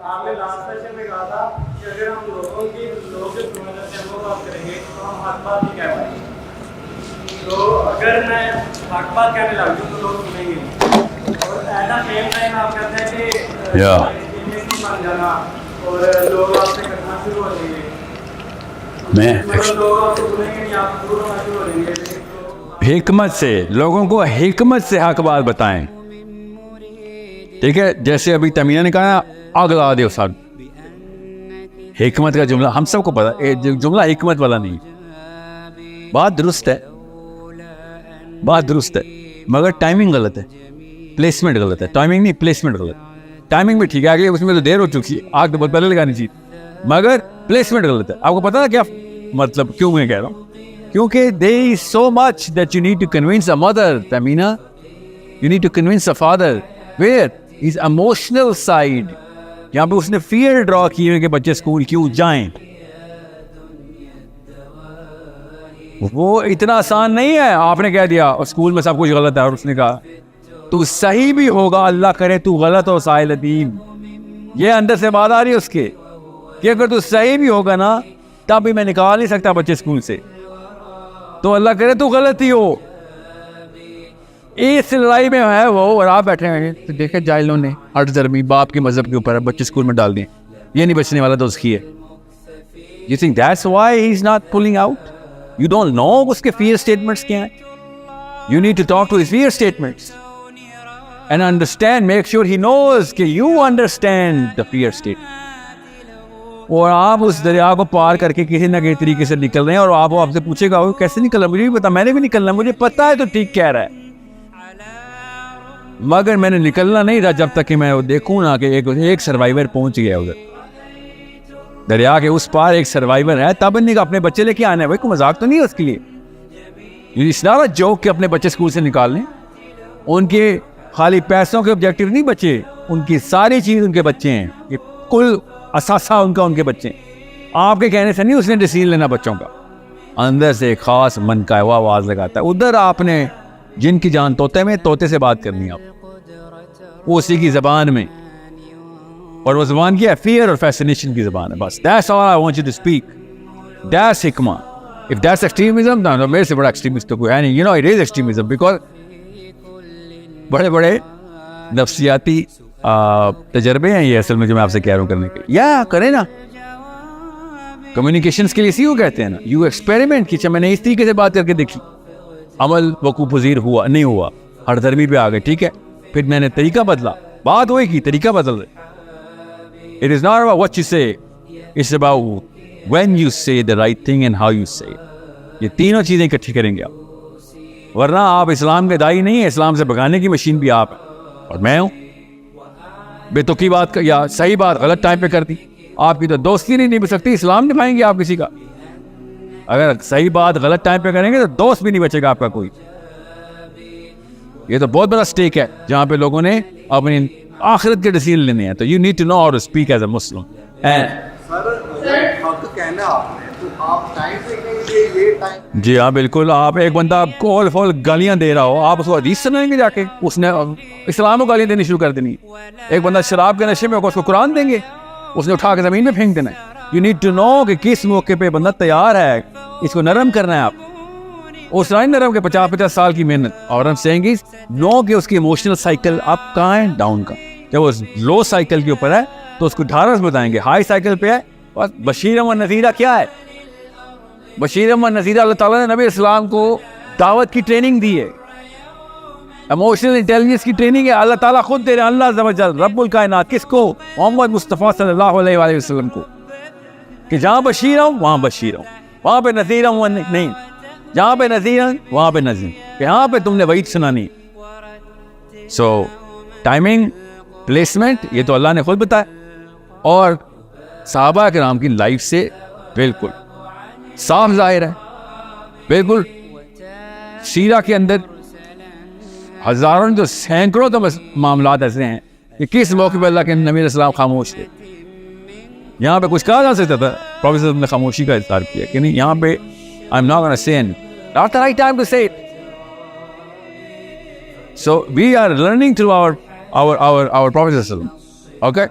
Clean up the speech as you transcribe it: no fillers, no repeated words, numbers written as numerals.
आपने last session में कहा था कि अगर हम लोगों की लोग जो सुनने से वो बात करेंगे तो हम हक बात नहीं कह पाएंगे। तो अगर मैं हक बात कहने लग जाऊँ तो लोग सुनेंगे नहीं। और ऐसा सेम टाइम आप कहते हैं कि मान जाना और लोग आपसे करना शुरू हो जाएंगे। मतलब लोग आपसे सुनेंगे नहीं, आप शुरू होना शुरू हो जाएंगे। हिकमत से, लोगों को हिकमत से हक बात बताएं। ठीक है, जैसे अभी तमीना ने कहा आग लगा दे साहब, हिकमत का जुमला हम सबको पता है, जुमला हिकमत वाला नहीं। बात दुरुस्त है, बात दुरुस्त है, मगर टाइमिंग गलत है, प्लेसमेंट गलत है। टाइमिंग नहीं, प्लेसमेंट गलत है। टाइमिंग भी ठीक है, आगे उसमें तो देर हो चुकी है, आग तो बहुत पहले लगानी चाहिए, मगर प्लेसमेंट गलत है। आपको पता है क्या मतलब, क्यों मैं कह रहा हूँ? क्योंकि there is so much that you need to convince a mother, Tamina. You need to convince a father. Where is emotional side? यहाँ पे उसने fear draw किए कि बच्चे स्कूल क्यों जाएं। वो इतना आसान नहीं है। आपने कह दिया और स्कूल में सब कुछ गलत है, और उसने कहा तू सही भी होगा, अल्लाह करे तू गलत हो साहिल अदीम। ये अंदर से बात आ रही है उसके कि अगर तू सही भी होगा ना, तब भी मैं निकाल नहीं सकता बच्चे स्कूल से, तो अल्लाह करे तू गलत ही हो। इस लड़ाई में है वो, और आप बैठे हैं तो देखे जाहिलों ने हट जर्मी बाप के मजहब के ऊपर बच्चे स्कूल में डाल दिए, ये नहीं बचने वाला तो उसकी है। You think that's why he is not pulling out? You don't know उसके फियर स्टेटमेंट्स क्या हैं? You need to talk to his fear statements and understand, make sure he knows कि you understand the fear statement. और आप उस दरिया को पार करके किसी न किसी तरीके से निकल रहे हैं, और आप आपसे पूछेगा वो कैसे निकला, मुझे भी पता, मैंने भी निकलना, मुझे पता है तो ठीक कह रहा है, मगर मैंने निकलना नहीं था जब तक कि मैं वो देखूं ना कि एक सर्वाइवर पहुंच गया उधर दरिया के उस पार, एक सर्वाइवर है, तब नहीं अपने बच्चे लेके आने। भाई कोई मजाक तो नहीं है उसके लिए, इट्स नॉट अ जोक कि अपने बच्चे स्कूल से निकाल लें। उनके खाली पैसों के ऑब्जेक्टिव नहीं बचे, उनकी सारी चीज उनके बच्चे हैं, ये कुल असासा उनका उनके बच्चे। आपके कहने से नहीं उसने डिसीजन लेना बच्चों का, अंदर से खास मन का वो आवाज लगाता है। उधर आपने जिनकी जान तोते में, तोते से बात करनी है आप, उसी की जबान में, और वो जबान की है फियर और फैसिनेशन की जबान है, बस। That's all I want you to speak, that's हिकमा। इफ दैट्स एक्सट्रीमिज्म, तो मेरे से बड़ा एक्सट्रीमिस्ट तो कोई है नहीं। You know it is extremism because बड़े बड़े नफ्सियाती तजर्बे हैं ये असल में जो मैं आपसे कह रहा हूँ करने के। या करें ना, कम्युनिकेशंस के लिए इसी को कहते हैं ना, यू एक्सपेरिमेंट की। मैंने इस तरीके से बात करके देखी, अमल वकूफ पजीर हुआ नहीं हुआ, हर धर्मी पे आ गए, ठीक है, फिर मैंने तरीका बदला, बात वही की, तरीका बदल रहे। It is not about what you से, इट्स अबाउट व्हेन यू से the right thing and how you से। ये तीनों चीजें इकट्ठी करेंगे आप, वरना आप इस्लाम के दाई नहीं है, इस्लाम से भगाने की मशीन भी आप है और मैं हूं। बेतुकी बात या सही बात गलत टाइम पे कर दी, आपकी तो दोस्ती नहीं निभ सकती, इस्लाम निभाएंगे आप किसी का? अगर सही बात गलत टाइम पे करेंगे तो दोस्त भी नहीं बचेगा आपका कोई। ये तो बहुत बड़ा स्टेक है जहां पे लोगों ने अपनी आखिरत के डिसीजन लेने हैं। तो you need to know how to speak as a Muslim. जी हाँ बिल्कुल, आप एक बंदा कॉल फॉल गालियां दे रहा हो, आप उसको हदीस सुनाएंगे जाके, उसने इस्लाम को गालियां देनी शुरू कर देनी। एक बंदा शराब के नशे में होगा, उसको कुरान देंगे, उसने उठा के जमीन में फेंक देना है। यू नीड टू नो कि किस मौके पे बंदा तैयार है, इसको नरम करना है आप। उस नहीं नरम के 50-50 साल की मेहनत, और हम सेइंग नो कि उसकी इमोशनल साइकिल अप कहाँ है, डाउन का। जब वो लो साइकिल के ऊपर है तो उसको ढारस बताएंगे, हाई साइकिल पे है बस बशीरम व नज़ीरा क्या है? बशीरम व नज़ीरा, अल्लाह ताला ने नबी इस्लाम को दावत की ट्रेनिंग दी है, इमोशनल इंटेलिजेंस की ट्रेनिंग है। अल्लाह ताला खुद दे रहे हैं, अल्लाह ज़वजल रब्बुल कायनात, किसको? मोहम्मद मुस्तफ़ा सल्लल्लाहु अलैहि वसल्लम को, कि जहाँ बशीर हूँ वहाँ बशीर हूँ, वहाँ पे नज़ीर हूँ नहीं, जहाँ पे नज़ीर हूँ वहाँ पे नज़ीर, यहाँ पे तुमने वही सुनानी। सो टाइमिंग, प्लेसमेंट, ये तो अल्लाह ने खुद बताया, और सहाबा किराम की लाइफ से बिल्कुल साफ जाहिर है। बिल्कुल सीरा के अंदर हजारों तो सैकड़ों तो मामलात ऐसे हैं कि किस मौके पर अल्लाह के नबी अलैहिस्सलाम खामोश थे। यहाँ पे कुछ कहा जा सकता था, प्रोफेसर ने खामोशी का इज़हार किया कि नहीं, यहाँ पे I am not gonna say anything, not the right time to say it. So we are learning through our Prophet. Okay?